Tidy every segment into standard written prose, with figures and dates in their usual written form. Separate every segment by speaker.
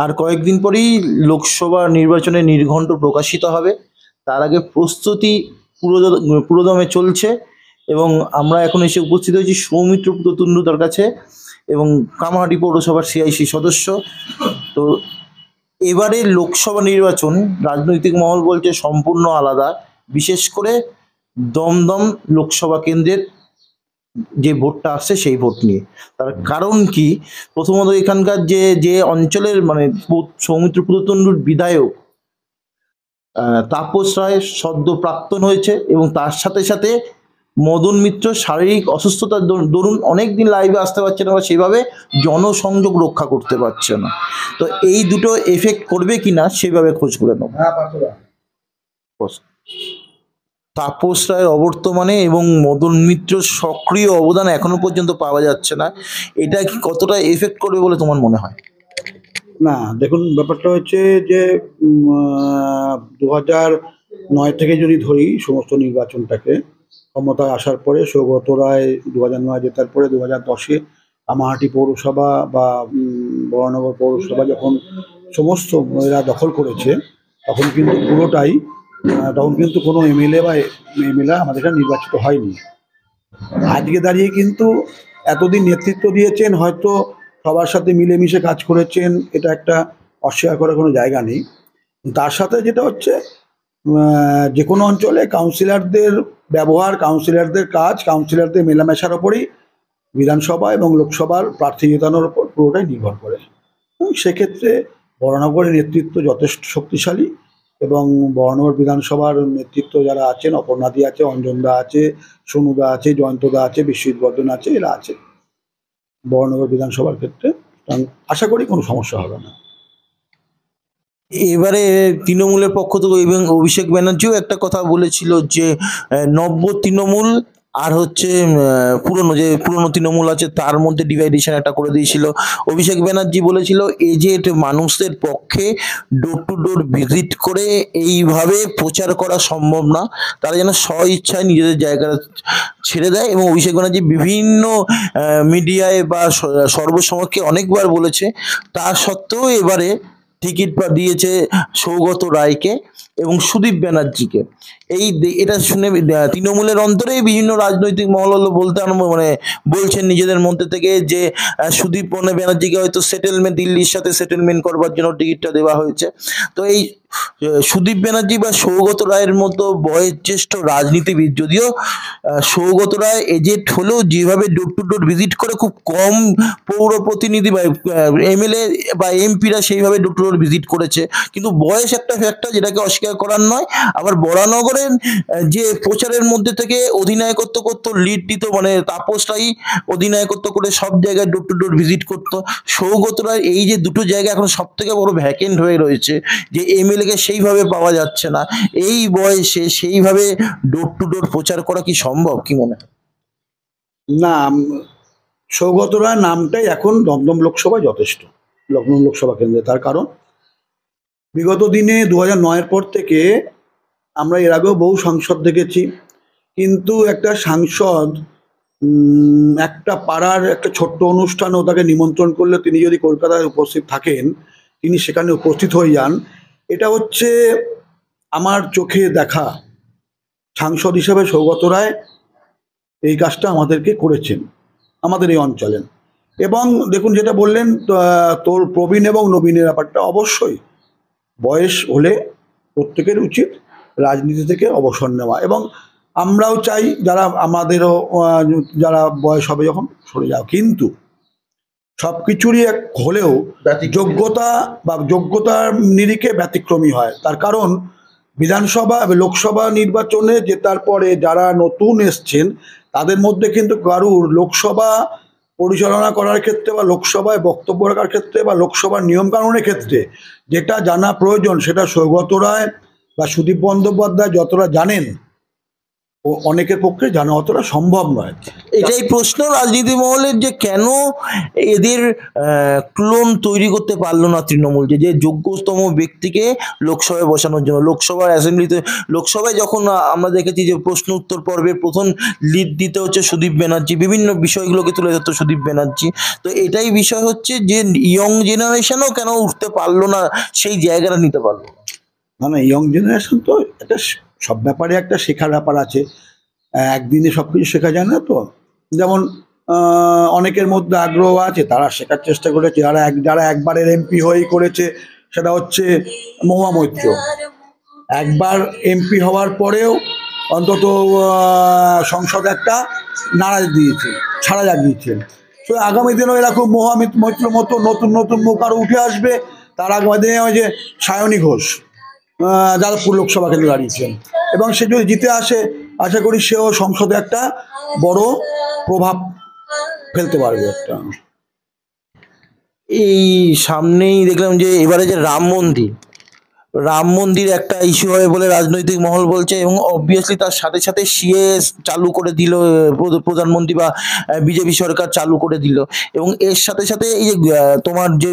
Speaker 1: আর কয়েকদিন পরেই লোকসভা নির্বাচনের নির্ঘণ্ট প্রকাশিত হবে। তার আগে প্রস্তুতি পুরোদমে চলছে এবং আমরা এখন এসে উপস্থিত হয়েছি সৌমিত্র পুততুণ্ডুর কাছে এবং কামাহাটি পৌরসভার সিআইসি সদস্য। তো এবারে লোকসভা নির্বাচন রাজনৈতিক মহল বলছে সম্পূর্ণ আলাদা, বিশেষ করে দমদম লোকসভা কেন্দ্রের যে ভোটটা আসছে সেই ভোট নিয়ে। তার কারণ কি, প্রথমত এখানকার যে যে অঞ্চলের মানে সৌমিত্র পুততুণ্ডুর বিধায়ক তাপস রায় সদ্য প্রাক্তন হয়েছে এবং তার সাথে সাথে মদন মিত্র শারীরিক অসুস্থতার দরুন অনেকদিন লাইভে আসতে পারছে না বা সেভাবে জনসংযোগ রক্ষা করতে পারছে না। তো এই দুটো এফেক্ট করবে কিনা সেভাবে খোঁজ করে নেব। তাপস রায়ের অবর্তমানে এবং মদন মিত্রর সক্রিয় অবদান এখনো পর্যন্ত পাওয়া যাচ্ছে না, এটা কি কতটা এফেক্ট করবে বলে তোমার মনে হয়?
Speaker 2: না, দেখুন, ব্যাপারটা হচ্ছে যে 2009 থেকে যদি ধরি সমস্ত নির্বাচনটাকে, ক্ষমতায় আসার পরে সৌগত রায় 2009 জেতার পরে 2010-এ কামাহাটি পৌরসভা বা বরানগর পৌরসভা যখন সমস্ত এরা দখল করেছে, তখন কিন্তু পুরোটাই তখন কিন্তু কোনো এমএলএ বা এমএলএ আমাদের এখানে নির্বাচিত হয়নি। আজকে দাঁড়িয়ে কিন্তু এতদিন নেতৃত্ব দিয়েছেন, হয়তো সবার সাথে মিলেমিশে কাজ করেছেন, এটা একটা অস্বীকার করার কোনো জায়গা নেই। তার সাথে যেটা হচ্ছে, যে কোনো অঞ্চলে কাউন্সিলরদের ব্যবহার, কাউন্সিলরদের কাজ, কাউন্সিলরদের মেলামেশার ওপরই বিধানসভা এবং লোকসভার প্রার্থী জেতানোর ওপর পুরোটাই নির্ভর করে। এবং সেক্ষেত্রে বরানগরের নেতৃত্ব যথেষ্ট শক্তিশালী এবং বরানগর বিধানসভার নেতৃত্ব যারা আছেন, অপর্ণাদি আছে, অঞ্জনদা আছে, সোনুদা আছে, জয়ন্তদা আছে, বিশ্বজিৎ বর্ধন আছে, এরা আছে বরানগর বিধানসভার ক্ষেত্রে। আশা করি কোনো সমস্যা হবে না।
Speaker 1: এবারে তৃণমূলের পক্ষ থেকে এবং অভিষেক ব্যানার্জিও একটা কথা বলেছিল যে নব্য তৃণমূল আর হচ্ছে পুরনো তৃণমূল আছে তার মধ্যে ডিভাইডেশন একটা করে দিয়েছিল। অভিষেক ব্যানার্জি বলেছিল এজেড মানুষদের পক্ষে ডোর টু ডোর ভিজিট করে এইভাবে প্রচার করা সম্ভব না, তারা যেন স্ব ইচ্ছায় নিজেদের জায়গা ছেড়ে দেয়। এবং অভিষেক ব্যানার্জি বিভিন্ন মিডিয়ায় বা সর্বসমক্ষে অনেকবার বলেছে, তা সত্ত্বেও এবারে টিকিট দিয়েছে সৌগত রায়কে এবং সুদীপ ব্যানার্জিকে। এটা শুনে তৃণমূলের অন্তরেই বিভিন্ন রাজনৈতিক মহল বলতে মানে বলছেন নিজেদের মধ্যে থেকে যে সুদীপ ব্যানার্জিকে হয়তো দিল্লির সাথে সেটেলমেন্ট করবার জন্য টিকিটটা দেওয়া হয়েছে। তো এই সুদীপ ব্যানার্জি বা সৌগত রায়ের মতো বয়োজ্যেষ্ঠ রাজনীতিবিদ, যদিও সৌগত রায় এজেড হলেও যেভাবে ডোর টু ডোর ভিজিট করে খুব কম পৌর প্রতিনিধি বা এমএলএ বা এমপিরা সেইভাবে ডোর টু ডোর ভিজিট করেছে, কিন্তু বয়স একটা ফ্যাক্টর যেটাকে অস্বীকার করার নয়। আবার বরানগরের যে প্রচারের মধ্যে থেকে অধিনায়কত্ব করতো, লিড দিত, মানে তাপস রায় অধিনায়কত্ব করে সব জায়গায় ডোর টু ডোর ভিজিট করতো। সৌগত রায় এই যে দুটো জায়গা এখন সব থেকে বড় ভ্যাকেন্ট হয়ে রয়েছে, যে এমএলএ কে সেইভাবে পাওয়া যাচ্ছে না, এই বয়সে সেইভাবে ডোর টু ডোর প্রচার করা কি সম্ভব, কি মনে হয়?
Speaker 2: না, সৌগত রায় নামটাই এখন দমদম লোকসভায় যথেষ্ট, দমদম লোকসভা কেন্দ্রে। তার কারণ বিগত দিনে 2009-এর পর থেকে আমরা এর আগেও বহু সাংসদ দেখেছি, কিন্তু একটা সাংসদ একটা পাড়ার একটা ছোট্ট অনুষ্ঠানও তাকে নিমন্ত্রণ করলে তিনি যদি কলকাতায় উপস্থিত থাকেন, তিনি সেখানে উপস্থিত হয়ে যান। এটা হচ্ছে আমার চোখে দেখা। সাংসদ হিসেবে সৌগত রায় এই কাজটা আমাদেরকে করেছেন আমাদের এই অঞ্চলে। এবং দেখুন, যেটা বললেন তোর প্রবীণ এবং নবীনের ব্যাপারটা, অবশ্যই বয়স হলে প্রত্যেকের উচিত রাজনীতি থেকে অবসর নেওয়া, এবং আমরাও চাই যারা আমাদেরও যারা বয়স হবে যখন সরে যাও। কিন্তু সব কিছুরই এক হলেও যোগ্যতা বা যোগ্যতার নিরিখে ব্যতিক্রমী হয়। তার কারণ বিধানসভা লোকসভা নির্বাচনে জেতার পরে যারা নতুন এসছেন তাদের মধ্যে কিন্তু কারুর লোকসভা পরিচালনা করার ক্ষেত্রে বা লোকসভায় বক্তব্য রাখার ক্ষেত্রে বা লোকসভার নিয়মকানুনের ক্ষেত্রে যেটা জানা প্রয়োজন, সেটা সৌগত রায় বা সুদীপ বন্দ্যোপাধ্যায় যতটা জানেন, অনেকের পক্ষে জানা অতটা সম্ভব নয়।
Speaker 1: এটাই প্রশ্ন রাজনীতি মহলের, যে কেন এদের ক্লোন তৈরি করতে পারলো না তৃণমূল, যে যোগ্যতম ব্যক্তিকে লোকসভায় বসানোর জন্য। লোকসভার অ্যাসেম্বলিতে, লোকসভায় যখন আমরা দেখেছি যে প্রশ্ন উত্তর পর্বের প্রথম লিড দিতে হচ্ছে সুদীপ ব্যানার্জি, বিভিন্ন বিষয়গুলোকে তুলে ধরতো সুদীপ ব্যানার্জি। তো এটাই বিষয় হচ্ছে যে ইয়ং জেনারেশনও কেন উঠতে পারলো না, সেই জায়গাটা নিতে পারলো না।
Speaker 2: না, ইয়ং জেনারেশন তো একটা সব ব্যাপারে একটা শেখার ব্যাপার আছে। একদিনে সব কিছু শেখা যায় না তো। যেমন অনেকের মধ্যে আগ্রহ আছে, তারা শেখার চেষ্টা করেছে। যারা একবারের এমপি হয়েই করেছে, সেটা হচ্ছে মহুয়া মৈত্র। একবার এমপি হওয়ার পরেও অন্তত সংসদে একটা ছাড়া জাগিয়েছেন। তো আগামী দিনেও এরকম মহুয়া মৈত্র মতো নতুন নতুন মুখ আরও উঠে আসবে। তার আগামী দিনে ওই যে সায়নী ঘোষ যাদবপুর লোকসভা কেন্দ্রে দাঁড়িয়েছেন, এবং সে যদি জিতে আসে, আশা করি সেও সংসদে একটা বড় প্রভাব ফেলতে পারবে একটা।
Speaker 1: এই সামনেই দেখলাম যে এবারে যে রাম মন্দির একটা ইস্যু হবে বলে রাজনৈতিক মহল বলছে, এবং অবভিয়াসলি তার সাথে সাথে সিএ চালু করে দিল প্রধানমন্ত্রী বা বিজেপি সরকার চালু করে দিল। এবং এর সাথে সাথে এই যে তোমার যে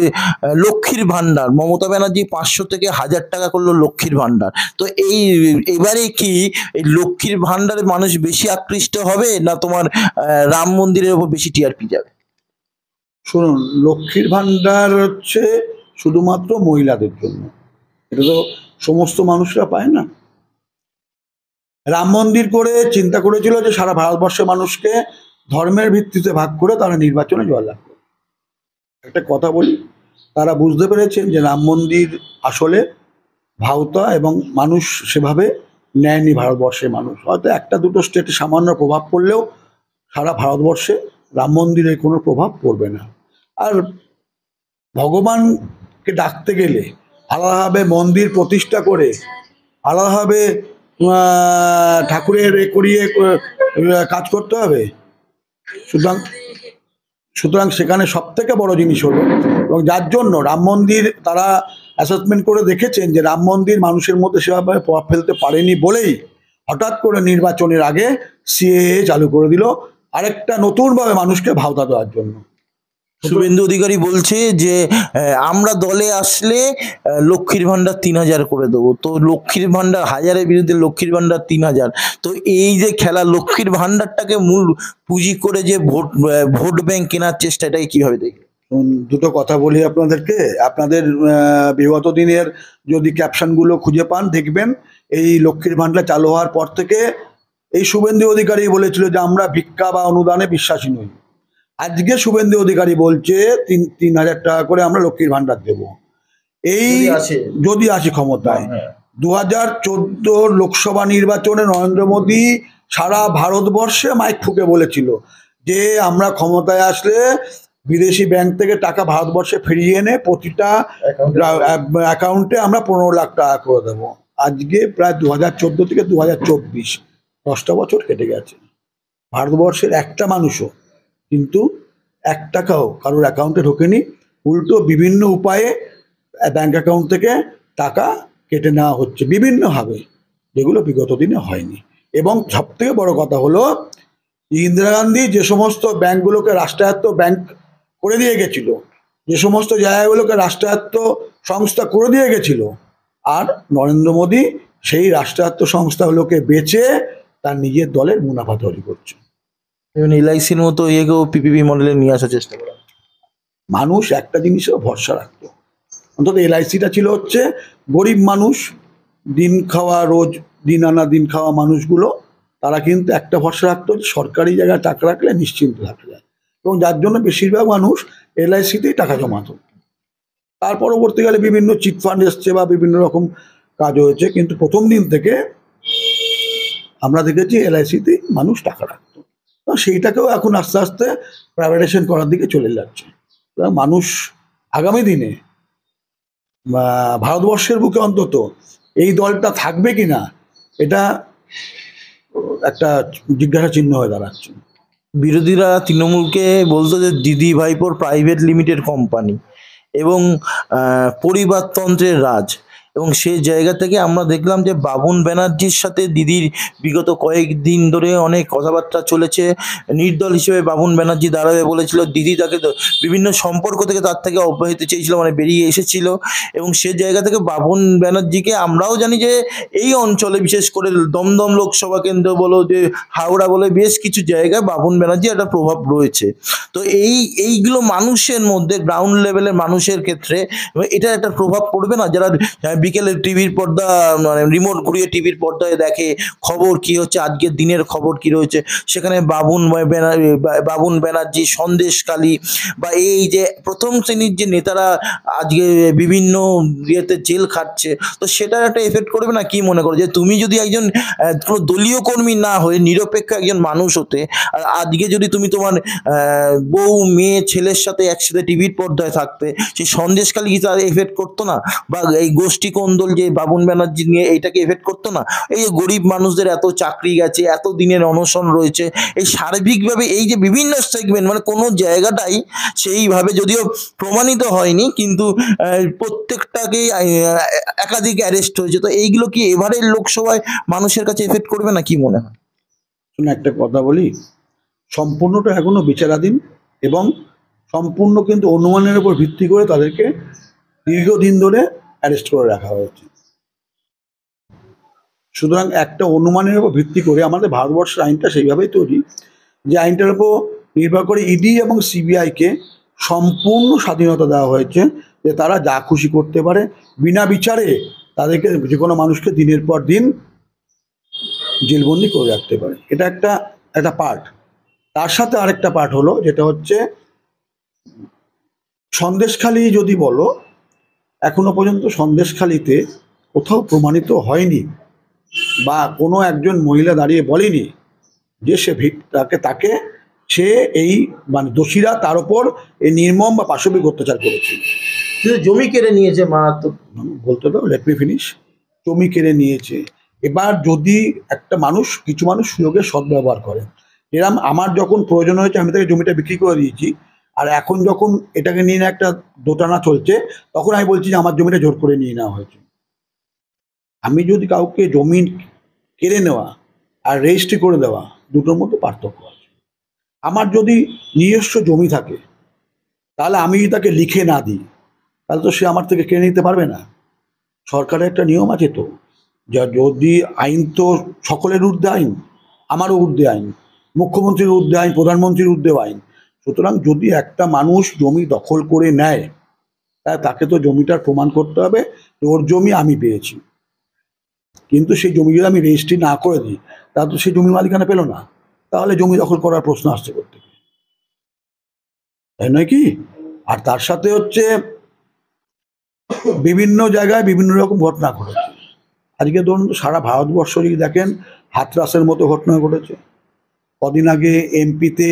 Speaker 1: লক্ষ্মীর ভান্ডার, মমতা ব্যানার্জি 500 থেকে 1000 টাকা করলো লক্ষ্মীর ভান্ডার। তো এবারে কি এই লক্ষ্মীর ভান্ডারে মানুষ বেশি আকৃষ্ট হবে, না তোমার রাম মন্দিরের উপর বেশি টিআরপি যাবে?
Speaker 2: শুনুন, লক্ষ্মীর ভান্ডার হচ্ছে শুধুমাত্র মহিলাদের জন্য, এটা তো সমস্ত মানুষরা পায় না। রাম মন্দির করে চিন্তা করেছিল যে সারা ভারতবর্ষের মানুষকে ধর্মের ভিত্তিতে ভাগ করে তারা নির্বাচনে জয়লাভ করবে। একটা কথা বলি, তারা বুঝতে পেরেছেন যে রাম মন্দির আসলে ভাওতা, এবং মানুষ সেভাবে নেয়নি। ভারতবর্ষের মানুষ হয়তো একটা দুটো স্টেটে সামান্য প্রভাব পড়লেও সারা ভারতবর্ষে রাম মন্দিরের কোনো প্রভাব পড়বে না। আর ভগবানকে ডাকতে গেলে আলাদাভাবে মন্দির প্রতিষ্ঠা করে আলাদাভাবে ঠাকুরের করিয়ে কাজ করতে হবে। সুতরাং সেখানে সব থেকে বড় জিনিস হলো, এবং যার জন্য রাম মন্দির তারা অ্যাসেসমেন্ট করে দেখেছেন যে রাম মন্দির মানুষের মধ্যে সেভাবে প্রভাব ফেলতে পারেনি বলেই হঠাৎ করে নির্বাচনের আগে সিএএ চালু করে দিল, আরেকটা নতুনভাবে মানুষকে ভাওতা দেওয়ার জন্য।
Speaker 1: শুভেন্দু অধিকারী বলছে যে আমরা দলে আসলে লক্ষ্মীর ভান্ডার 3000 করে দেবো। তো লক্ষ্মীর ভান্ডার 1000-এর বিরুদ্ধে লক্ষ্মীর ভান্ডার 3000। তো এই যে খেলা, লক্ষ্মীর ভান্ডারটাকে মূল পুঁজি করে যে ভোট ব্যাংক কেনার চেষ্টা, এটাকে কিভাবে দেখি?
Speaker 2: দুটো কথা বলি আপনাদেরকে। আপনাদের বিগত দিনের যদি ক্যাপশনগুলো খুঁজে পান, দেখবেন এই লক্ষ্মীর ভান্ডার চালু হওয়ার পর থেকে এই শুভেন্দু অধিকারী বলেছিল যে আমরা ভিক্ষা বা অনুদানে বিশ্বাসী নই। আজকে শুভেন্দু অধিকারী বলছে 3000 টাকা করে আমরা লক্ষ্মীর ভান্ডার দেব, এই যদি আসে ক্ষমতায়। 2014 লোকসভা নির্বাচনে নরেন্দ্র মোদী সারা ভারতবর্ষে মাইক ফুঁকে বলেছিল যে আমরা ক্ষমতায় আসলে বিদেশি ব্যাংক থেকে টাকা ভারতবর্ষে ফিরিয়ে এনে প্রতিটা অ্যাকাউন্টে আমরা 15 লাখ টাকা করে দেবো। আজকে প্রায় 2014 থেকে 2024 10টা বছর কেটে গেছে, ভারতবর্ষের একটা মানুষও কিন্তু 1 টাকাও কারোর অ্যাকাউন্টে ঢোকেনি। উল্টো বিভিন্ন উপায়ে ব্যাংক অ্যাকাউন্ট থেকে টাকা কেটে নেওয়া হচ্ছে বিভিন্নভাবে, যেগুলো বিগত দিনে হয়নি। এবং সবথেকে বড় কথা হলো, ইন্দিরা গান্ধী যে সমস্ত ব্যাংকগুলোকে রাষ্ট্রায়ত্ত ব্যাংক করে দিয়ে গেছিল, যে সমস্ত জায়গাগুলোকে রাষ্ট্রায়ত্ত সংস্থা করে দিয়ে গেছিল, আর নরেন্দ্র মোদী সেই রাষ্ট্রায়ত্ত সংস্থাগুলোকে বেচে তার নিজের দলের মুনাফা তৈরি করছে।
Speaker 1: এলআইসির মতো ইয়েকেও পিপিপি মডেলে নিয়ে আসার চেষ্টা করা।
Speaker 2: মানুষ একটা জিনিসেও ভরসা রাখতো, অন্তত এলআইসিটা ছিল হচ্ছে গরিব মানুষ, দিন খাওয়া, রোজ দিন আনা দিন খাওয়া মানুষগুলো, তারা কিন্তু একটা ভরসা রাখতো যে সরকারি জায়গায় টাকা রাখলে নিশ্চিন্ত থাকা যায়, এবং যার জন্য বেশিরভাগ মানুষ এলআইসিতেই টাকা জমাতো। তার পরবর্তীকালে বিভিন্ন চিট ফান্ড এসছে বা বিভিন্ন রকম কাজ হয়েছে, কিন্তু প্রথম দিন থেকে আমরা দেখেছি এলআইসিতেই মানুষ টাকা রাখতো। সেইটাকেও এখন আস্তে আস্তে প্রাইভেটাইজেশন করার দিকে চলে যাচ্ছে। মানুষ আগামী দিনে ভারতবর্ষের বুকে অন্তত এই দলটা থাকবে কিনা, এটা একটা জিজ্ঞাসা চিহ্ন হয়ে দাঁড়াচ্ছে।
Speaker 1: বিরোধীরা তৃণমূলকে বলতো যে দিদি ভাইপোর প্রাইভেট লিমিটেড কোম্পানি এবং পরিবারতন্ত্রের রাজ, এবং সেই জায়গা থেকে আমরা দেখলাম যে বাবুন ব্যানার্জির সাথে দিদির বিগত কয়েকদিন ধরে অনেক কথাবার্তা চলেছে। নির্দল হিসেবে বাবুন ব্যানার্জি দাঁড়াবে বলেছিল, দিদি তাকে বিভিন্ন সম্পর্ক থেকে তার থেকে অব্যাহতি চেয়েছিল, মানে বেরিয়ে এসেছিল। এবং সে জায়গা থেকে বাবুন ব্যানার্জিকে আমরাও জানি যে এই অঞ্চলে বিশেষ করে দমদম লোকসভা কেন্দ্র বলো, যে হাওড়া বলে বেশ কিছু জায়গায় বাবুন ব্যানার্জি একটা প্রভাব রয়েছে। তো এইগুলো মানুষের মধ্যে, গ্রাউন্ড লেভেলের মানুষের ক্ষেত্রে এটা একটা প্রভাব পড়বে না? যারা বিকেলে টিভির পর্দা, মানে রিমোট ঘুরিয়ে টিভির পর্দায় দেখে খবর কি হচ্ছে, আজকের দিনের খবর কি রয়েছে, সেখানে বাবুন ব্যানার্জি, সন্দেশখালী বা এই যে প্রথম শ্রেণীর যে নেতারা আজকে বিভিন্ন ইয়েতে জেল খাটছে, তো সেটার একটা এফেক্ট করবে না? কি মনে করো যে তুমি যদি একজন কোনো দলীয় কর্মী না হয়ে নিরপেক্ষ একজন মানুষ হতে, আর আজকে যদি তুমি তোমার বউ, মেয়ে, ছেলের সাথে একসাথে টিভির পর্দায় থাকতে, সেই সন্দেশখালী কি তার এফেক্ট করতো না? বা এই গোষ্ঠী কোন্দল যে বাবুন ব্যানার্জি নিয়ে, এইটাকে এফেক্ট করতো না? এই যে গরিব মানুষদের এত চাকরি গেছে, এত দিনের অনশন রয়েছে, এই সার্বিকভাবে এই যে বিভিন্ন সেগমেন্ট, মানে কোনো জায়গাটাই সেইভাবে যদিও প্রমাণিত হয়নি, কিন্তু প্রত্যেকটাকেই একাধিক অ্যারেস্ট হয়েছে। তো এইগুলো কি এবারের লোকসভায় মানুষের কাছে এফেক্ট করবে না, কি মনে হয়?
Speaker 2: শুনে একটা কথা বলি, সম্পূর্ণটা এখনো বিচারাধীন এবং সম্পূর্ণ কিন্তু অনুমানের উপর ভিত্তি করে তাদেরকে দীর্ঘদিন ধরে অ্যারেস্ট করে রাখা হয়েছে। সুতরাং একটা অনুমানের উপর ভিত্তি করে আমাদের ভারতবর্ষের আইনটা সেইভাবেই তৈরি, যে আইনটার উপর নির্ভর করে ইডি এবং সিবিআইকে সম্পূর্ণ স্বাধীনতা দেওয়া হয়েছে, যে তারা যা খুশি করতে পারে, বিনা বিচারে তাদেরকে, যে কোনো মানুষকে দিনের পর দিন জেলবন্দি করে রাখতে পারে। এটা একটা পার্ট। তার সাথে আরেকটা পার্ট হলো, যেটা হচ্ছে সন্দেশখালী যদি বলো, এখনো পর্যন্ত সন্দেশখালীতে কোথাও প্রমাণিত হয়নি বা কোনো একজন মহিলা দাঁড়িয়ে বলেনি যে তাকে সে এই, মানে দোষীরা তার উপর এই নির্মম বা পাশবিক অত্যাচার করেছে।
Speaker 1: জমি কেড়ে নিয়েছে মারাত্মক।
Speaker 2: বলতে দাও, লেট মি ফিনিশ। জমি কেড়ে নিয়েছে। এবার যদি একটা মানুষ, কিছু মানুষ সুযোগের সদ্ব্যবহার করে, এরম আমার যখন প্রয়োজন হয়েছে আমি তাকে জমিটা বিক্রি করে দিয়েছি, আর এখন যখন এটাকে নিয়ে একটা দোটানা চলছে, তখন আমি বলছি যে আমার জমিটা জোর করে নিয়ে নেওয়া হয়েছে। আমি যদি কাউকে জমি কেড়ে নেওয়া আর রেজিস্ট্রি করে দেওয়া, দুটোর মধ্যে পার্থক্য আছে। আমার যদি নিজস্ব জমি থাকে, তাহলে আমি যদি তাকে লিখে না দিই, তাহলে তো সে আমার থেকে কেড়ে নিতে পারবে না। সরকারের একটা নিয়ম আছে তো, যা যদি আইন তো সকলের ঊর্ধ্বে আইন, আমারও ঊর্ধ্বে আইন, মুখ্যমন্ত্রীর ঊর্ধ্বে আইন, প্রধানমন্ত্রীর ঊর্ধ্বেও আইন। সুতরাং যদি একটা মানুষ জমি দখল করে নেয়, তাকে তো জমিটার প্রমাণ করতে হবে যে ওর জমি আমি পেয়েছি। কিন্তু সেই জমি যদি আমি রেজিস্ট্রি না করে দিই, তাহলে তো সেই জমির মালিকানা পেল না, তাহলে জমি দখল করার প্রশ্ন আসছে করতে, তাই নয় কি? আর তার সাথে হচ্ছে বিভিন্ন জায়গায় বিভিন্ন রকম ঘটনা ঘটেছে। আজকে ধরুন সারা ভারতবর্ষ যদি দেখেন, হাতরাসের মতো ঘটনা ঘটেছে। কদিন আগে এমপিতে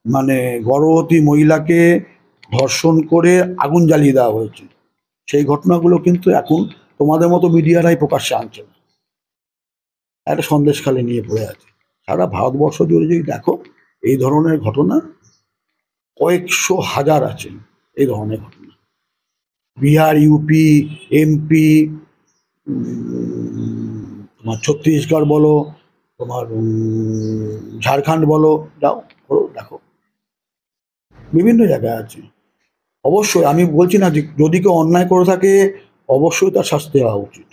Speaker 2: মানে গর্ভবতী মহিলাকে ধর্ষণ করে আগুন জ্বালিয়ে দেওয়া হয়েছে। সেই ঘটনাগুলো কিন্তু এখন তোমাদের মতো মিডিয়ারাই প্রকাশ্যে আনছে না। একটা সন্দেশখালী নিয়ে পড়ে আছে। সারা ভারতবর্ষ জুড়ে যদি দেখো, এই ধরনের ঘটনা কয়েকশো হাজার আছে। এই ধরনের ঘটনা বিহার, ইউপি, এমপি, তোমার ছত্তিশগড় বলো, তোমার ঝাড়খণ্ড বলো, যাও দেখো, বিভিন্ন জায়গায় আছে। অবশ্যই আমি বলছি না যে যদি কেউ অন্যায় করে থাকে অবশ্যই তার শাস্তি হওয়া উচিত,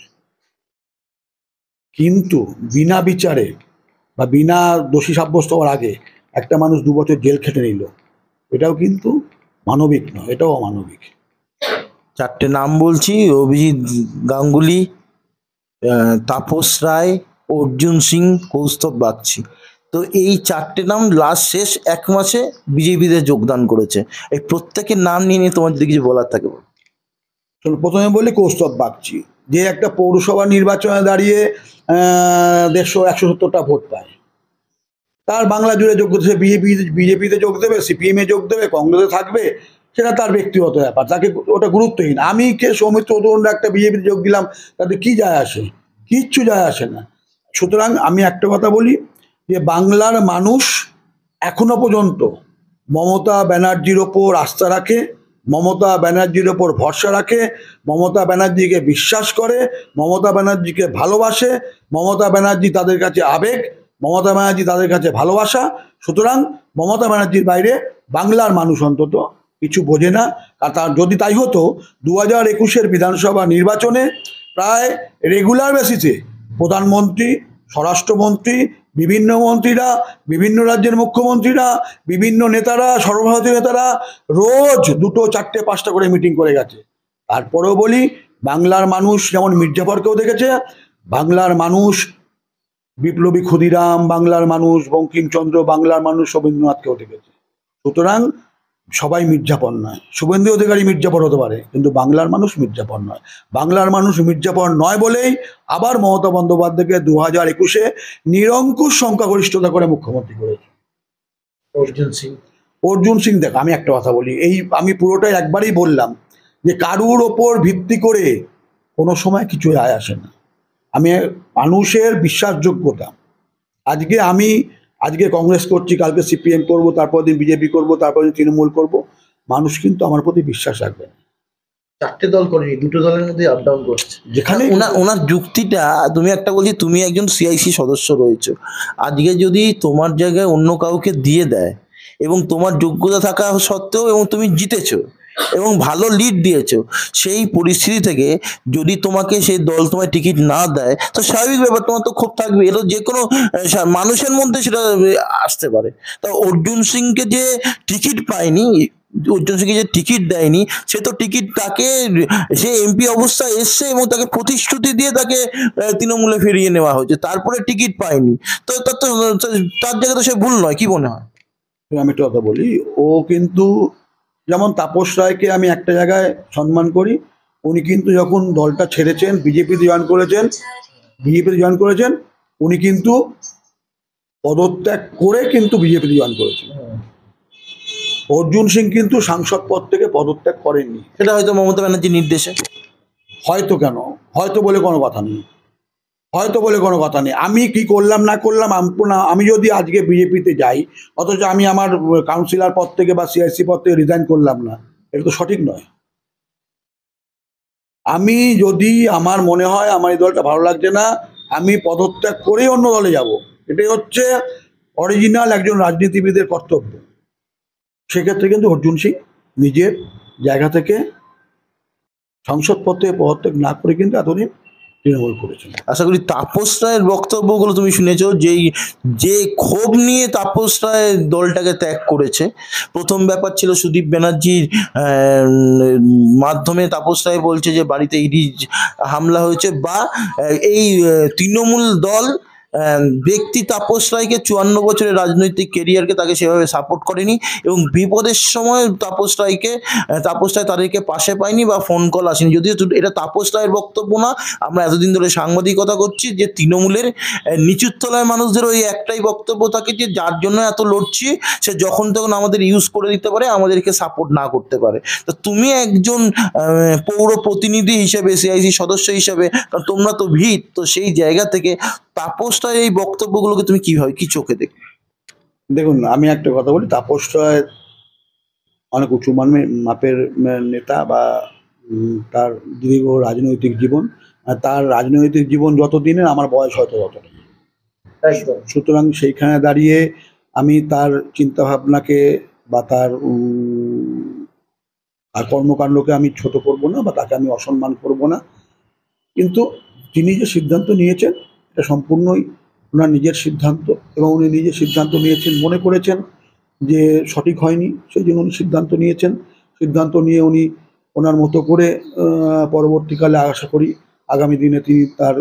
Speaker 2: কিন্তু বিনা বিচারে বা বিনা দোষী সাব্যস্ত হওয়ার আগে একটা মানুষ 2 বছর জেল খেটে নিল, এটাও কিন্তু মানবিক নয়, এটাও অমানবিক।
Speaker 1: 4টে নাম বলছি: অভিজিৎ গাঙ্গুলি, তাপস রায়, অর্জুন সিং, কৌস্তব বাগচি। তো এই 4টে নাম লাস্ট শেষ 1 মাসে বিজেপিতে যোগদান করেছে। এই প্রত্যেকের নাম নিয়ে তোমার যদি কিছু বলার থাকে বলো।
Speaker 2: প্রথমে বলি কৌস্তব বাগচি, যে একটা পৌরসভা নির্বাচনে দাঁড়িয়ে 150-170টা ভোট পায়। তার বাংলা জুড়ে যোগ করতে, সে বিজেপিতে যোগ দেবে, সিপিএমে যোগ দেবে, কংগ্রেসে থাকবে, সেটা তার ব্যক্তিগত ব্যাপার, তাকে ওটা গুরুত্বহীন। আমি কে সৌমিত্র অধুরণ্ড একটা বিজেপিতে যোগ দিলাম, তাতে কি যায় আসে? কিচ্ছু যায় আসে না। সুতরাং আমি একটা কথা বলি, যে বাংলার মানুষ এখনো পর্যন্ত মমতা ব্যানার্জির ওপর আস্থা রাখে, মমতা ব্যানার্জির ওপর ভরসা রাখে, মমতা ব্যানার্জিকে বিশ্বাস করে, মমতা ব্যানার্জিকে ভালোবাসে, মমতা ব্যানার্জি তাদের কাছে আবেগ, মমতা ব্যানার্জি তাদের কাছে ভালোবাসা। সুতরাং মমতা ব্যানার্জির বাইরে বাংলার মানুষ অন্তত কিছু বোঝে না। আর তার যদি তাই হতো 2021-এর বিধানসভা নির্বাচনে প্রায় রেগুলার বেসিসে প্রধানমন্ত্রী, স্বরাষ্ট্রমন্ত্রী, বিভিন্ন মন্ত্রীরা, বিভিন্ন রাজ্যের মুখ্যমন্ত্রীরা, বিভিন্ন নেতারা, সর্বভারতীয় নেতারা রোজ 2, 4, 5টা করে মিটিং করে গেছে। তারপরেও বলি, বাংলার মানুষ যেমন মির্জাফরকেও দেখেছে, বাংলার মানুষ বিপ্লবী ক্ষুদিরাম, বাংলার মানুষ বঙ্কিমচন্দ্র, বাংলার মানুষ রবীন্দ্রনাথকেও দেখেছে। সুতরাং সবাই মির্জাফর নয়। শুভেন্দু অধিকারী মির্জাফর হতে পারে, কিন্তু বাংলার মানুষ মির্জাফর নয়। বাংলার মানুষ মির্জাফর নয় বলেই আবার মমতা বন্দ্যোপাধ্যায়কে 2021-এ নিরঙ্কুশ সংখ্যাগরিষ্ঠতা করে মুখ্যমন্ত্রী করেছে। অর্জুন সিং দেখ, আমি একটা কথা বলি, আমি পুরোটাই একবারই বললাম যে কারুর ওপর ভিত্তি করে কোনো সময় কিছু আয় আসে না। আমি মানুষের বিশ্বাসযোগ্যতা, আজকে কংগ্রেস করছি, কালকে সিপিএম করব, তারপর দিন বিজেপি করব, তারপর দিন তৃণমূল করব, মানুষ কিন্তু আমার প্রতি বিশ্বাস রাখবে না।
Speaker 1: 4টে দল করেনি, 2টো দলের মধ্যে আপ ডাউন করছে।
Speaker 2: যেখানে
Speaker 1: ওনার যুক্তিটা, তুমি একটা বলছি তুমি একজন সিআইসি সদস্য রয়েছে, আজকে যদি তোমার জায়গায় অন্য কাউকে দিয়ে দেয় এবং তোমার যোগ্যতা থাকা সত্ত্বেও এবং তুমি জিতেছো এবং ভালো লিড দিয়েছো, সেই পরিস্থিতি থেকে যদি তোমাকে সেই দল তোমায় টিকিট না দেয়, তো স্বাভাবিক ব্যাপার, তোমার তো ক্ষোভ থাকবে। এটা যে কোনো মানুষের মধ্যে সেটা আসতে পারে। তা অর্জুন সিংকে যে টিকিট পায়নি, অর্জুন সিংকে যে টিকিট দেয়নি, সে তো টিকিট তাকে, সে এমপি অবস্থায় এসছে এবং তাকে প্রতিশ্রুতি দিয়ে তাকে তৃণমূলে ফিরিয়ে নেওয়া হয়েছে, তারপরে টিকিট পায়নি। তো তার জায়গায় তো সে ভুল নয়, কি মনে হয়?
Speaker 2: আমি একটা কথা বলি, ও কিন্তু যেমন তাপস রায়কে আমি একটা জায়গায় সম্মান করি, উনি কিন্তু যখন দলটা ছেড়েছেন, বিজেপিতে জয়েন করেছেন, উনি কিন্তু পদত্যাগ করে কিন্তু বিজেপিতে জয়েন করেছেন। অর্জুন সিং কিন্তু সাংসদ পদ থেকে পদত্যাগ করেননি।
Speaker 1: সেটা হয়তো মমতা ব্যানার্জির নির্দেশে।
Speaker 2: হয়তো কেন, হয়তো বলে কোনো কথা নেই, আমি কি করলাম না করলাম, আমি যদি আজকে বিজেপিতে যাই অথচ আমি আমার কাউন্সিলর পদ থেকে বা সিআইসি পদ থেকে রিজাইন করলাম না, এটা তো সঠিক নয়। আমি যদি আমার মনে হয় আমার এই দলটা ভালো লাগছে না, আমি পদত্যাগ করেই অন্য দলে যাব, এটাই হচ্ছে অরিজিনাল একজন রাজনীতিবিদের কর্তব্য। সেক্ষেত্রে কিন্তু অর্জুন সিং নিজের জায়গা থেকে সংসদ পদ থেকে পদত্যাগ না করে কিন্তু এতদিন তৃণমূল করেছেন।
Speaker 1: আশা করি তাপস রায়ের বক্তব্যগুলো তুমি শুনেছো, যে ক্ষোভ নিয়ে তাপস রায় দলটাকে ত্যাগ করেছে। প্রথম ব্যাপার ছিল সুদীপ ব্যানার্জির মাধ্যমে তাপস রায় বলছে যে বাড়িতে ইডি হামলা হয়েছে, বা এই তৃণমূল দল ব্যক্তি তাপস রায়কে 54 বছরের রাজনৈতিক কেরিয়ারকে তাকে সেভাবে সাপোর্ট করেনি এবং বিপদের সময় তাপস রায় তাদেরকে পাশে পায়নি বা ফোন কল আসেনি। যদিও এটা তাপস রায়ের বক্তব্য না, আমরা এতদিন ধরে সাংবাদিকতা করছি যে তৃণমূলের নিচুর তলায় মানুষদের ওই একটাই বক্তব্য থাকে যে যার জন্য এত লড়ছি সে যখন তখন আমাদের ইউজ করে দিতে পারে, আমাদেরকে সাপোর্ট না করতে পারে। তো তুমি একজন পৌর প্রতিনিধি হিসেবে, সিআইসি সদস্য হিসেবে, কারণ তোমরা তো ভিত, তো সেই জায়গা থেকে তাপস রায়ের এই বক্তব্যগুলোকে তুমি কি চোখে দেখো?
Speaker 2: দেখুন, আমি একটা কথা বলি, তাপস রায় অনেক উঁচু মাপের নেতা, বা তার দীর্ঘ রাজনৈতিক জীবন, তার রাজনৈতিক জীবন যত দিনের, আমার বয়স হয়তো তত দিন। সুতরাং সেইখানে দাঁড়িয়ে আমি তার চিন্তাভাবনাকে বা তার কর্মকাণ্ডকে আমি ছোট করব না বা তাকে আমি অসম্মান করব না, কিন্তু তিনি যে সিদ্ধান্ত নিয়েছেন এটা সম্পূর্ণই ওনার নিজের সিদ্ধান্ত, এবং উনি নিজের সিদ্ধান্ত নিয়েছেন, মনে করেছেন যে সঠিক হয়নি, সেই জন্য উনি সিদ্ধান্ত নিয়ে উনি ওনার মতো করে পরবর্তীকালে আশা করি আগামী দিনে তিনি তার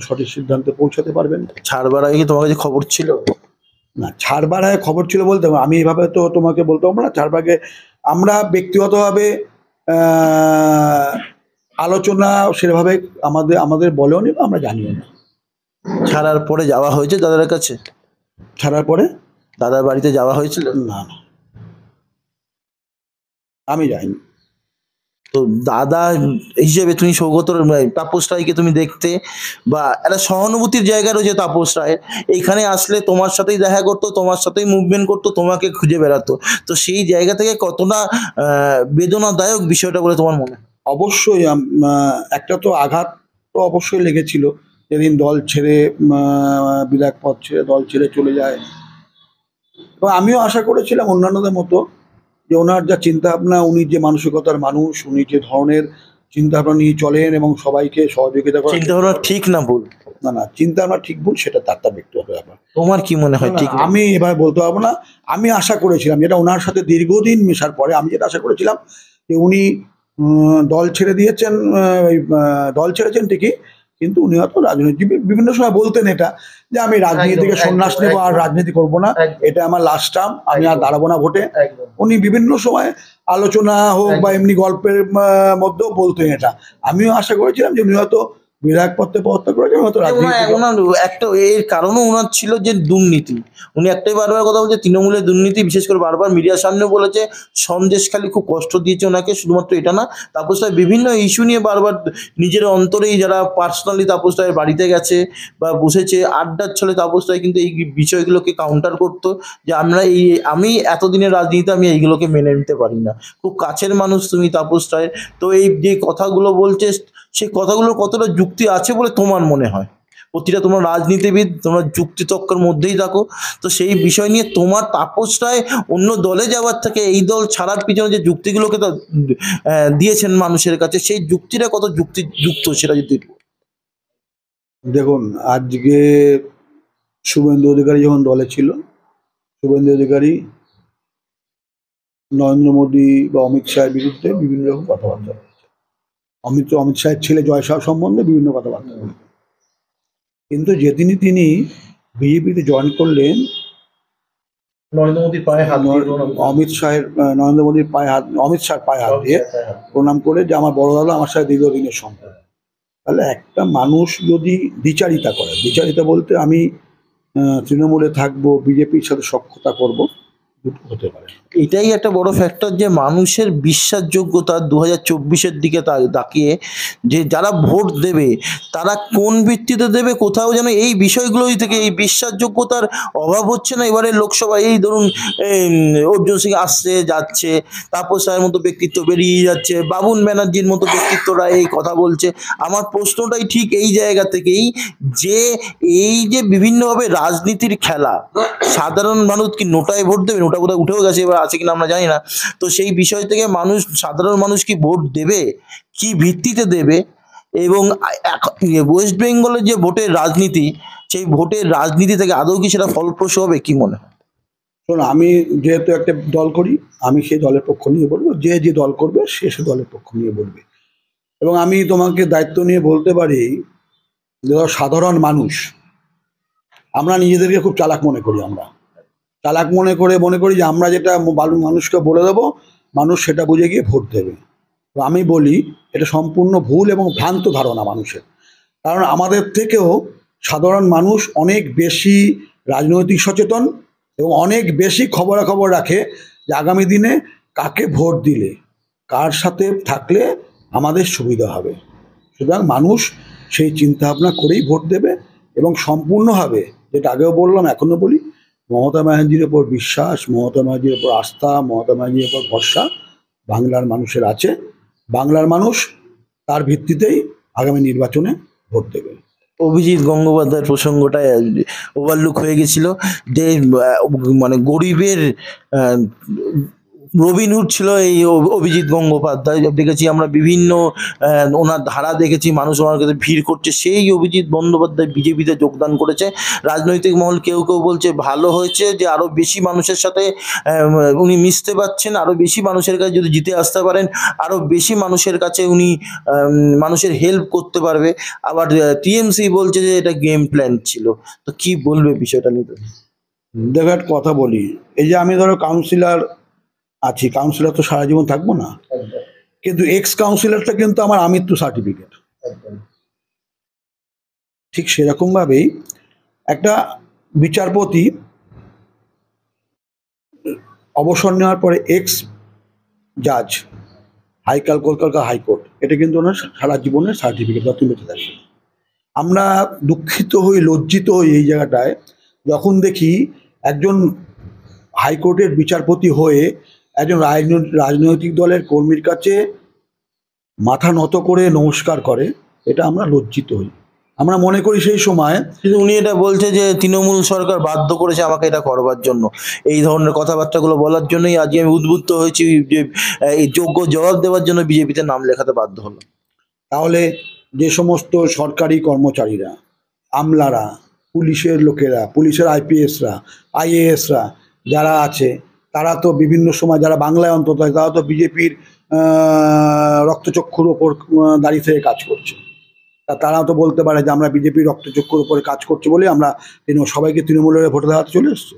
Speaker 2: সঠিক সিদ্ধান্তে পৌঁছাতে পারবেন।
Speaker 1: ছাড়বার আগে কি তোমার কাছে খবর ছিল?
Speaker 2: না, ছাড়বার আগে খবর ছিল বলতে আমি এভাবে তো তোমাকে বলতে পারবো না। ছাড়বার আগে আমরা ব্যক্তিগতভাবে আলোচনা সেভাবে আমাদের বলেও নি, আমরা জানিও না।
Speaker 1: ছাড়ার পরে যাওয়া হয়েছে দাদার কাছে?
Speaker 2: ছাড়ার পরে
Speaker 1: দাদার বাড়িতে যাওয়া হয়েছিল?
Speaker 2: না, আমি যাইনি।
Speaker 1: তো দাদা হিসেবে তুমি সৌগতর তাপস রায়কে তুমি দেখতে, বা একটা সহানুভূতির জায়গা রয়েছে তাপস রায়ের, এইখানে আসলে তোমার সাথেই দেখা করতো, তোমার সাথেই মুভমেন্ট করতো, তোমাকে খুঁজে বেড়াতো। তো সেই জায়গা থেকে কতটা বেদনাদায়ক বিষয়টা বলে তোমার মনে হয়?
Speaker 2: অবশ্যই একটা তো আঘাত তো অবশ্যই লেগেছিল যেদিন দল ছেড়ে বিরাট পথ ছেড়ে দল ছেড়ে চলে যায়। এবং আমিও আশা করেছিলাম অন্যান্যদের মতো যে ওনার যা চিন্তা ভাবনা, উনি যে মানসিকতার মানুষ, উনি যে ধরনের চিন্তা ভাবনা নিয়ে চলেন এবং সবাইকে সহযোগিতা করার
Speaker 1: চিন্তা
Speaker 2: চেষ্টা
Speaker 1: ভাবনা
Speaker 2: করেন।
Speaker 1: ঠিক না ভুল?
Speaker 2: না না, চিন্তা ভাবনা ঠিক ভুল সেটা তার ব্যক্তিগত ব্যাপার।
Speaker 1: তোমার কি মনে
Speaker 2: না
Speaker 1: হয়
Speaker 2: না,
Speaker 1: ঠিক না?
Speaker 2: আমি এভাবে বলতে পারবো না। আমি আশা করেছিলাম যেটা ওনার সাথে দীর্ঘদিন মেশার পরে আমি যেটা আশা করেছিলাম যে উনি দল ছেড়ে দিয়েছেন, দল ছেড়েছেন ঠিকই, কিন্তু উনি হয়তো রাজনীতি বিভিন্ন সময় বলতেন এটা যে আমি রাজনীতি থেকে সন্ন্যাস নেবো আর রাজনীতি করবো না, এটা আমার লাস্ট টার্ম, আমি আর দাঁড়াবো না ভোটে। উনি বিভিন্ন সময় আলোচনা হোক বা এমনি গল্পের মধ্যেও বলতেন এটা। আমিও আশা করেছিলাম যে উনি হয়তো বিধায়ক পদে পদত্যাগ করেছেন, হয়তো রাজনীতি থেকে।
Speaker 1: ওনার একটা এর কারণও ওনার ছিল যে দুর্নীতি। উনি একটাই বারবার কথা বলছে তৃণমূলের দুর্নীতি, বিশেষ করে বারবার মিডিয়ার সামনে বলেছে সন্দেশখালী খুব কষ্ট দিয়েছে ওনাকে, শুধুমাত্র এটা না, তাপস রায় বিভিন্ন ইস্যু নিয়ে বারবার নিজের অন্তরেই যারা পার্সোনালি তাপস রায়ের বাড়িতে গেছে বা বসেছে আড্ডার ছলে, তাপস রায় কিন্তু এই বিষয়গুলোকে কাউন্টার করতো যে আমি এতদিনের রাজনীতি আমি এইগুলোকে মেনে নিতে পারি না। খুব কাছের মানুষ তুমি তাপস রায়ের। তো এই যে কথাগুলো বলছে সেই কথাগুলোর কতটা যুক্তি আছে বলে তোমার মনে হয়? প্রতিটা তোমরা রাজনীতিবিদ, তোমরা যুক্তিতক্কের মধ্যেই থাকো, তো সেই বিষয় নিয়ে তোমার তাপস রায় অন্য দলে যাওয়ার থেকে এই দল ছাড়ার পিছনে যে যুক্তিগুলোকে তো দিয়েছেন মানুষের কাছে, সেই যুক্তিটা কত যুক্তিযুক্ত সেটা যদি
Speaker 2: দেখুন, আজকে শুভেন্দু অধিকারী যখন দলে ছিল, শুভেন্দু অধিকারী নরেন্দ্র মোদী বা অমিত শাহের বিরুদ্ধে বিভিন্ন রকম কথাবার্তা বলেছে। অমিত শাহের ছেলে জয় শাহ সম্বন্ধে বিভিন্ন কথাবার্তা বলেছে। কিন্তু যেদিনই তিনি বিজেপিতে জয়েন করলেন,
Speaker 1: নরেন্দ্র মোদীর পায়ে হাত দিয়ে
Speaker 2: অমিত শাহের নরেন্দ্র মোদীর পায়ে হাত, অমিত শাহের পায়ে হাত দিয়ে প্রণাম করে যে আমার বড় দাদা আমার সাথে দীর্ঘদিনের সম্পর্ক। তাহলে একটা মানুষ যদি দ্বিচারিতা করে, দ্বিচারিতা বলতে আমি তৃণমূলে থাকবো, বিজেপির সাথে সখ্যতা করব, দুটো হতে পারে।
Speaker 1: এটাই একটা বড় ফ্যাক্টর যে মানুষের বিশ্বাসযোগ্যতা 2024-এর দিকে তাকিয়ে যে যারা ভোট দেবে তারা কোন ভিত্তিতে দেবে, কোথাও যেন এই বিষয়গুলোই থেকে এই বিশ্বাসযোগ্যতার অভাব হচ্ছে না এবারে লোকসভা। এই ধরুন অর্জুন সিং আসছে যাচ্ছে, তাপস রায়ের মতো ব্যক্তিত্ব বেরিয়ে যাচ্ছে, বাবুন ব্যানার্জির মতো ব্যক্তিত্বরা এই কথা বলছে। আমার প্রশ্নটাই ঠিক এই জায়গা থেকেই যে এই যে বিভিন্নভাবে রাজনীতির খেলা, সাধারণ মানুষ কি নোটায় ভোট দেবে? নোটা কোথায় উঠেও গেছে, এবার আছে কিনা আমরা জানি না। তো সেই বিষয় থেকে সাধারণ মানুষ কি ভোট দেবে, কি ভিত্তিতে দেবে? এবং ওয়েস্ট বেঙ্গলের যে ভোটের রাজনীতি, সেই ভোটের রাজনীতি থেকে আদৌ কি সেটা ফলপ্রসূ হবে, কি মনে হয়?
Speaker 2: শোনো, আমি যেহেতু একটা দল করি, আমি সেই দলের পক্ষ নিয়ে বলবো, যে যে দল করবে সে সে দলের পক্ষ নিয়ে বলবে। এবং আমি তোমাকে দায়িত্ব নিয়ে বলতে পারি, সাধারণ মানুষ আমরা নিজেদেরকে খুব চালাক মনে করি। আমরা চালাক মনে করি যে আমরা যেটা মানুষকে বলে দেবো, মানুষ সেটা বুঝে গিয়ে ভোট দেবে। তো আমি বলি এটা সম্পূর্ণ ভুল এবং ভ্রান্ত ধারণা মানুষের। কারণ আমাদের থেকেও সাধারণ মানুষ অনেক বেশি রাজনৈতিক সচেতন এবং অনেক বেশি খবরাখবর রাখে যে আগামী দিনে কাকে ভোট দিলে, কার সাথে থাকলে আমাদের সুবিধা হবে। সুতরাং মানুষ সেই চিন্তাভাবনা করেই ভোট দেবে এবং সম্পূর্ণভাবে, যেটা আগেও বললাম এখনও বলি, মমতা ব্যানার্জির ওপর বিশ্বাস, মমতা ব্যানার্জির ওপর আস্থা, মমতা ব্যানার্জির ওপর ভরসা বাংলার মানুষের আছে। বাংলার মানুষ তার ভিত্তিতেই আগামী নির্বাচনে ভোট দেবে।
Speaker 1: অভিজিৎ গঙ্গোপাধ্যায়ের প্রসঙ্গটা ওভারলুক হয়ে গেছিল যে মানে গরিবের রবিনহুড ছিল এই অভিজিৎ গঙ্গোপাধ্যায়। দেখেছি আমরা বিভিন্ন ওনার ধারা দেখেছি, মানুষ ওনার কাছে ভিড় করছে। সেই অভিজিৎ বন্দ্যোপাধ্যায় বিজেপিতে যোগদান করেছে। রাজনৈতিক মহল কেউ কেউ বলছে ভালো হয়েছে যে আরও বেশি মানুষের সাথে উনি মিশতে পারছেন, আরও বেশি মানুষের কাছে যদি জিতে আসতে পারেন, আরও বেশি মানুষের কাছে উনি মানুষের হেল্প করতে পারবে। আবার টিএমসি বলছে যে এটা গেম প্ল্যান ছিল। তো কি বলবে বিষয়টা নিয়ে?
Speaker 2: দেখো একটা কথা বলি, এই যে আমি ধরো কাউন্সিলর আছি, কাউন্সিলর তো সারা জীবন থাকবো না, কিন্তু এক্স কাউন্সিলরটা কিন্তু আমার আমৃত্যু সার্টিফিকেট। ঠিক সেরকমভাবেই একটা বিচারপতি অবসর নেওয়ার পরে এক্স জাজ কলকাতা হাইকোর্ট, এটা কিন্তু ওনার সারা জীবনের সার্টিফিকেট, যতদিন বেঁচে থাকবে। আমরা দুঃখিত হই, লজ্জিত হই এই জায়গাটায় যখন দেখি একজন হাইকোর্টের বিচারপতি হয়ে একজন রাজনৈতিক দলের কর্মীর কাছে মাথা নত করে নমস্কার করে। এটা আমরা লজ্জিত হই। আমরা মনে করি সেই সময়
Speaker 1: কিন্তু উনি এটা বলছে যে তৃণমূল সরকার বাধ্য করেছে আমাকে এটা করবার জন্য, এই ধরনের কথাবার্তাগুলো বলার জন্যই আজকে আমি উদ্বুদ্ধ হয়েছি যে এই যোগ্য জবাব দেওয়ার জন্য বিজেপিতে নাম লেখাতে বাধ্য হলো।
Speaker 2: তাহলে যে সমস্ত সরকারি কর্মচারীরা, আমলারা, পুলিশের লোকেরা, পুলিশের আইপিএসরা, আইএএসরা যারা আছে, তারা তো বিভিন্ন সময়, যারা বাংলায় অন্তত, তারা তো বিজেপির রক্তচক্ষুর ওপর দাঁড়িয়ে থেকে কাজ করছে। তারা তো বলতে পারে যে আমরা বিজেপির রক্তচক্ষুর উপরে কাজ করছি বলে আমরা সবাইকে তৃণমূলের ভোটে দাঁড়াতে চলে এসছে,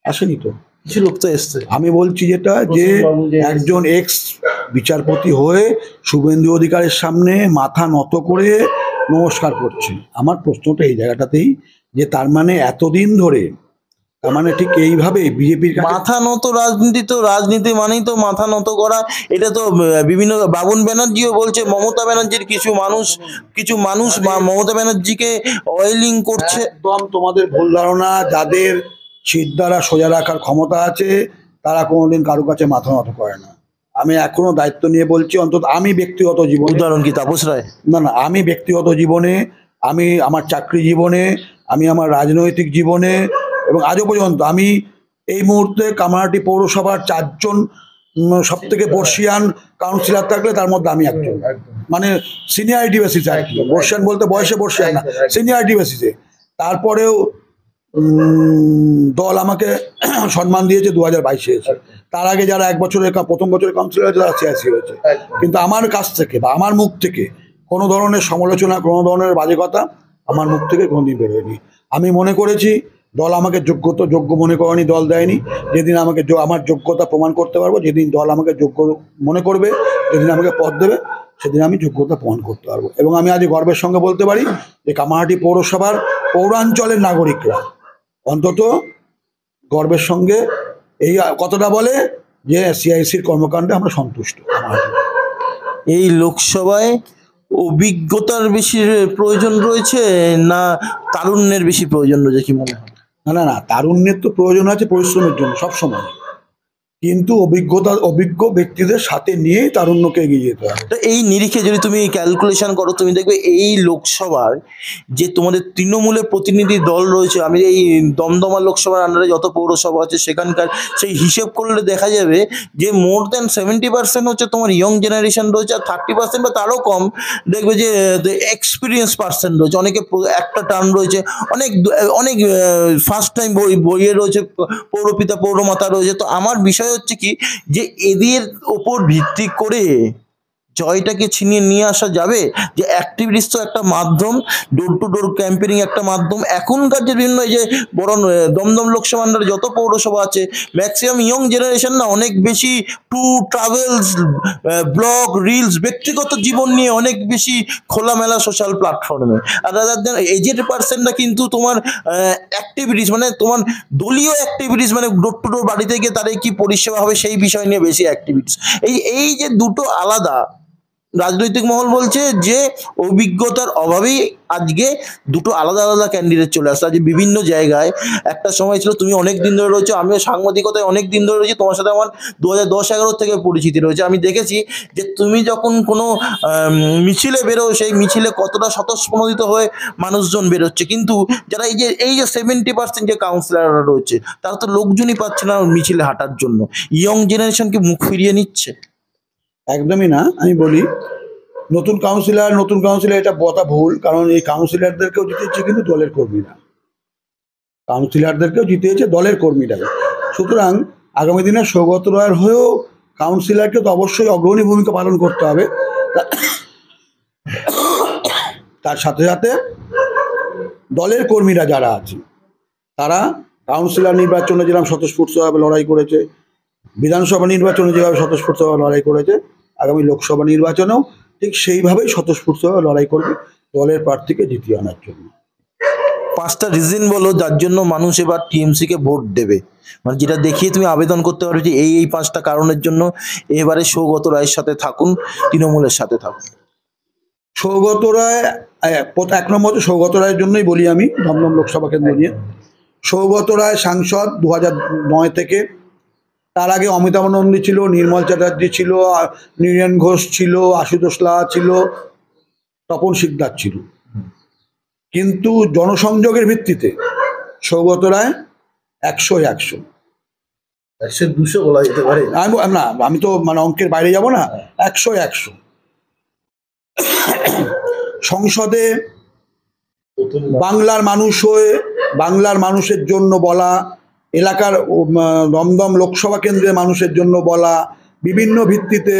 Speaker 2: আসেনি তো।
Speaker 1: কিছু লোক তো এসছে।
Speaker 2: আমি বলছি যেটা, যে একজন এক্স বিচারপতি হয়ে শুভেন্দু অধিকারের সামনে মাথা নত করে নমস্কার করছে। আমার প্রশ্নটা এই জায়গাটাতেই, যে তার মানে এতদিন ধরে, তার মানে ঠিক এইভাবে বিজেপির
Speaker 1: মাথা নত রাজনীতি, তো রাজনীতি মানেই তো মাথা নত করা। এটা তো বিভিন্ন, বাবুন ব্যানার্জিও বলছে মমতা ব্যানার্জির কিছু মানুষ মমতা ব্যানার্জিকে অয়েলিং করছে।
Speaker 2: একদম তোমাদের ভুল ধারণা। যাদের সিদ্ধারা সোজা রাখার ক্ষমতা আছে তারা কোনোদিন কারো কাছে মাথা নত করে না। আমি এখনো দায়িত্ব নিয়ে বলছি, অন্তত আমি ব্যক্তিগত জীবনে।
Speaker 1: উদাহরণ কি তাপস রায়?
Speaker 2: না, আমি ব্যক্তিগত জীবনে, আমি আমার চাকরি জীবনে, আমি আমার রাজনৈতিক জীবনে, এবং আজও পর্যন্ত আমি এই মুহূর্তে কামারহাটি পৌরসভার 4 জন সব থেকে বর্ষিয়ান কাউন্সিলর থাকলে তার মধ্যে আমি একজন, মানে সিনিয়রিটি বেসিসে আর কি। বর্ষিয়ান বলতে বয়সে বর্ষিয়ান না, সিনিয়রিটি বেসিসে। তারপরেও দল আমাকে সম্মান দিয়েছে 2022-এ এসে। তার আগে যারা 1 বছরের প্রথম বছরের কাউন্সিলর হয়েছে তারা 86 হয়েছে। কিন্তু আমার কাছ থেকে বা আমার মুখ থেকে কোনো ধরনের সমালোচনা, কোনো ধরনের বাজে কথা আমার মুখ থেকে কোনোদিন বেরোয়নি। আমি মনে করেছি দল আমাকে যোগ্য মনে করেনি, দল দেয়নি। যেদিন আমাকে আমার যোগ্যতা প্রমাণ করতে পারবো, যেদিন দল আমাকে যোগ্য মনে করবে, যেদিন আমাকে পদ দেবে, সেদিন আমি যোগ্যতা প্রমাণ করতে পারবো। এবং আমি আজ গর্বের সঙ্গে বলতে পারি যে কামারহাটি পৌরসভার পৌরাঞ্চলের নাগরিকরা অন্তত গর্বের সঙ্গে এই কথাটা বলে যে সিআইসির কর্মকাণ্ডে আমরা সন্তুষ্ট।
Speaker 1: এই লোকসভায় অভিজ্ঞতার বেশি প্রয়োজন রয়েছে না তারুণ্যের বেশি প্রয়োজন রয়েছে, কি মনে হয়?
Speaker 2: না, তারুণ্যের তো প্রয়োজন আছে পরিশ্রমের জন্য সবসময়, কিন্তু অভিজ্ঞ ব্যক্তিদের সাথে নিয়েই তারুণ্যকে এগিয়ে যেতে হবে।
Speaker 1: তো এই নিরিখে যদি তুমি ক্যালকুলেশন করো, তুমি দেখবে এই লোকসভার যে তোমাদের তৃণমূলের প্রতিনিধি দল রয়েছে, আমি এই দমদমা লোকসভার আন্ডারে যত পৌরসভা আছে সেখানকার সেই হিসেব করলে দেখা যাবে যে মোর দ্যান 70% হচ্ছে তোমার ইয়ং জেনারেশন রয়েছে, আর 30% বা তারও কম দেখবে যে এক্সপিরিয়েন্স পার্সন রয়েছে। অনেকে একটা টার্ম রয়েছে, অনেক ফার্স্ট টাইম বইয়ে রয়েছে, পৌরপিতা পৌরমাতা রয়েছে। তো আমার বিষয় হচ্ছে কি, যে এদের ওপর ভিত্তি করে জয়টাকে ছিনিয়ে নিয়ে আসা যাবে। যে অ্যাক্টিভিটিস তো একটা মাধ্যম, ডোর টু ডোর ক্যাম্পেনিং একটা মাধ্যম। এখনকার যে বিভিন্ন এই যে বড় দমদম লোকসভা আন্ডারে যত পৌরসভা আছে, ম্যাক্সিমাম ইয়ং জেনারেশন না অনেক বেশি ট্রাভেলস, ব্লগ, রিলস, ব্যক্তিগত জীবন নিয়ে অনেক বেশি খোলামেলা সোশ্যাল প্ল্যাটফর্মে। আর রাদার দেন এজেড পার্সনটা কিন্তু তোমার অ্যাক্টিভিটিস, মানে তোমার দলীয় অ্যাক্টিভিটিস, মানে ডোর টু ডোর বাড়িতে গিয়ে তাদের কি পরিষেবা হবে সেই বিষয় নিয়ে বেশি অ্যাক্টিভিটিস। এই যে দুটো আলাদা, রাজনৈতিক মহল বলছে যে অভিজ্ঞতার অভাবেই আজকে দুটো আলাদা আলাদা ক্যান্ডিডেট চলে আসছে। আজ বিভিন্ন জায়গায় একটা সময় ছিল, তুমি অনেক দিন ধরে রয়েছো, আমিও সাংবাদিকতায় অনেক দিন ধরে রয়েছি, তোমার সাথে আমার 2010-11 থেকে পরিচিতি রয়েছে। আমি দেখেছি যে তুমি যখন কোনো মিছিলে বেরো, সেই মিছিলে কতটা স্বতঃস্ফূর্ত হয়ে মানুষজন বেরোচ্ছে, কিন্তু যারা এই যে 70% যে কাউন্সিলররা রয়েছে তারা তো লোকজনই পাচ্ছে না মিছিলে হাঁটার জন্য। ইয়ং জেনারেশনকে মুখ ফিরিয়ে নিচ্ছে।
Speaker 2: একদমই না। আমি বলি নতুন কাউন্সিলর এটা বলা ভুল, কারণ এই কাউন্সিলরদেরকেও জিতেছে কিন্তু দলের কর্মীরা, সুতরাং আগামী দিনে সৌগত রায়ের হয়েও কাউন্সিলরকে তো অবশ্যই অগ্রণী ভূমিকা পালন করতে হবে। তার সাথে সাথে দলের কর্মীরা যারা আছে তারা কাউন্সিলর নির্বাচনে যেরকম স্বতঃস্ফূর্তভাবে লড়াই করেছে, বিধানসভা নির্বাচনে যেভাবে স্বতঃস্ফূর্তভাবে লড়াই করেছে, আগামী লোকসভা নির্বাচনেও ঠিক সেইভাবেই স্বতঃস্ফূর্তভাবে লড়াই করবে দলের প্রার্থীকে জিতিয়ে আনার জন্য।
Speaker 1: 5টা রিজন বলো যার জন্য মানুষ এবার টিএমসি কে ভোট দেবে, মানে যেটা দেখিয়ে তুমি আবেদন করতে পারো যে এই 5টা কারণের জন্য এবারে সৌগত রায়ের সাথে থাকুন, তৃণমূলের সাথে থাকুন।
Speaker 2: সৌগত রায়, এক নম্বর তো সৌগত রায়ের জন্যই বলি আমি, দমদম লোকসভা কেন্দ্র নিয়ে। সৌগত রায় সাংসদ 2009 থেকে। তার আগে অমিতাভ নন্দী ছিল, নির্মল চ্যাটার্জি ছিল, নীরেন ঘোষ ছিল, আশুতোষ লাহা ছিল, তপন শিকদার ছিল। কিন্তু জনসংযোগের ভিত্তিতে সৌগত রায় 100-100।
Speaker 1: 100-200 বলা যেতে পারে।
Speaker 2: আমি তো মানে অঙ্কের বাইরে যাব না। 100-100 সংসদে বাংলার মানুষ হয়ে, বাংলার মানুষের জন্য বলা, এলাকার দমদম লোকসভা কেন্দ্রের মানুষের জন্য বলা, বিভিন্ন ভিত্তিতে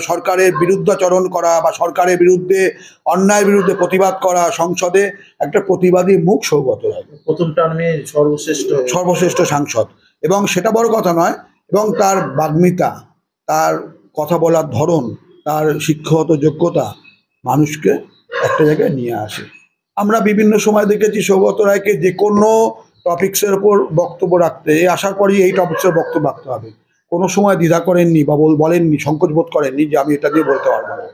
Speaker 2: সরকারের বিরুদ্ধাচরণ করা বা সরকারের বিরুদ্ধে, অন্যায়ের বিরুদ্ধে প্রতিবাদ করা, সংসদে একটা প্রতিবাদী মুখ সৌগত রায়।
Speaker 1: প্রথম টার্মে
Speaker 2: সর্বশ্রেষ্ঠ সাংসদ। এবং সেটা বড় কথা নয়, এবং তার বাগ্মিতা, তার কথা বলার ধরন, তার শিক্ষাগত যোগ্যতা মানুষকে একটা জায়গায় নিয়ে আসে। আমরা বিভিন্ন সময় দেখেছি সৌগত রায়কে যে কোনো টপিক্সের ওপর বক্তব্য রাখতে, আসার পরই এই টপিক্সের বক্তব্য রাখতে হবে, কোনো সময় দ্বিধা করেননি বা বলেননি, সংকোচ বোধ করেননি যে আমি এটা দিয়ে বলতে পারবো না।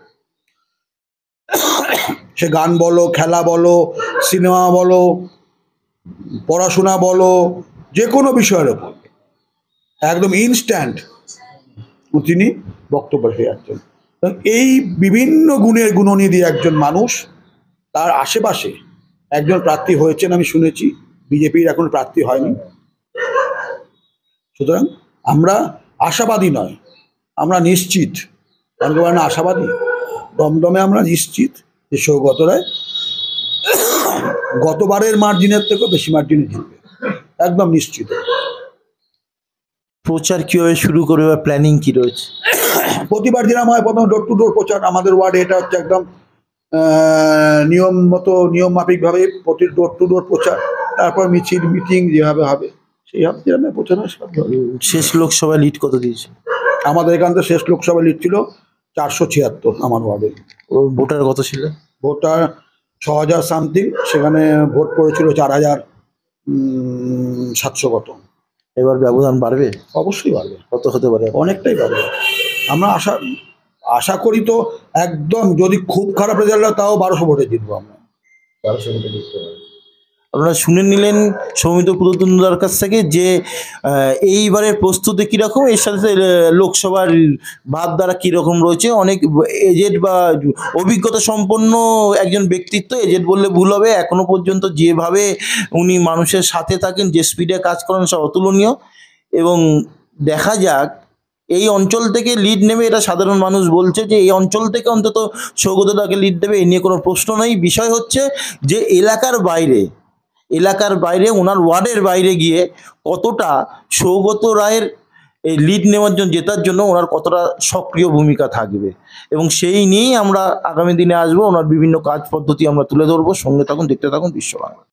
Speaker 2: সে গান বলো, খেলা বলো, সিনেমা বলো, পড়াশোনা বলো, যে কোনো বিষয়ের ওপর একদম ইনস্ট্যান্ট তিনি বক্তব্য রেখে যাচ্ছেন। এই বিভিন্ন গুণের গুণনিধি একজন মানুষ। তার আশেপাশে একজন প্রার্থী হয়েছেন আমি শুনেছি, বিজেপির এখন প্রার্থী হয়নি। সুতরাং আমরা আশাবাদী নয়, আমরা নিশ্চিত, না আশাবাদী, দমদমে আমরা নিশ্চিত যে সৌগত রায় গতবারের মার্জিনের থেকেও বেশি মার্জিনে জিতবে, একদম নিশ্চিত।
Speaker 1: প্রচার কিভাবে শুরু করবে বা প্ল্যানিং কি রয়েছে?
Speaker 2: প্রতিবার যেরকম হয়, প্রথম ডোর টু ডোর প্রচার আমাদের ওয়ার্ডে, এটা হচ্ছে একদম নিয়ম মাফিকভাবে প্রতি ডোর টু ডোর প্রচার, তারপর মিছিল মিটিং যেভাবে হবে সেইভাবে যেভাবে প্রচার হয় সেভাবে হবে।
Speaker 1: শেষ লোকসভায় লিড কত দিয়েছে?
Speaker 2: আমাদের এখান থেকে শেষ লোকসভা লিড ছিল 476 আমার ওয়ার্ডে।
Speaker 1: ভোটার কত ছিল?
Speaker 2: ভোটার 6000 সামথিং, সেখানে ভোট পড়েছিল 4700 কত।
Speaker 1: এবার ব্যবধান বাড়বে?
Speaker 2: অবশ্যই বাড়বে।
Speaker 1: কত হতে পারে?
Speaker 2: অনেকটাই বাড়বে। আমরা আশা করি তো, একদম যদি খুব খারাপ রেজাল্ট হয় তাও 1200 ভোটে জিতবো আমরা।
Speaker 1: 1200 ভোটে জিততে পারবে। আপনারা শুনে নিলেন সৌমিত্র পুততুণ্ডুদার কাছ থেকে যে এইবারের প্রস্তুতি কীরকম, এর সাথে লোকসভার ভাবধারা কীরকম রয়েছে। অনেক এজেড বা অভিজ্ঞতা সম্পন্ন একজন ব্যক্তিত্ব, এজেড বললে ভুল হবে। এখনো পর্যন্ত যেভাবে উনি মানুষের সাথে থাকেন, যে স্পিডে কাজ করেন, সব অতুলনীয়। এবং দেখা যাক এই অঞ্চল থেকে লিড নেবে, এটা সাধারণ মানুষ বলছে যে এই অঞ্চল থেকে অন্তত সৌগতদাকে লিড দেবে, এ নিয়ে কোনো প্রশ্ন নেই। বিষয় হচ্ছে যে এলাকার বাইরে ওনার ওয়ার্ডের বাইরে গিয়ে কতটা সৌগত রায়ের এই লিড নেওয়ার জন্য, জেতার জন্য ওনার কতটা সক্রিয় ভূমিকা থাকবে, এবং সেই নিয়েই আমরা আগামী দিনে আসবো। ওনার বিভিন্ন কাজ পদ্ধতি আমরা তুলে ধরবো। সঙ্গে থাকুন, দেখতে থাকুন বিশ্ব বাংলা।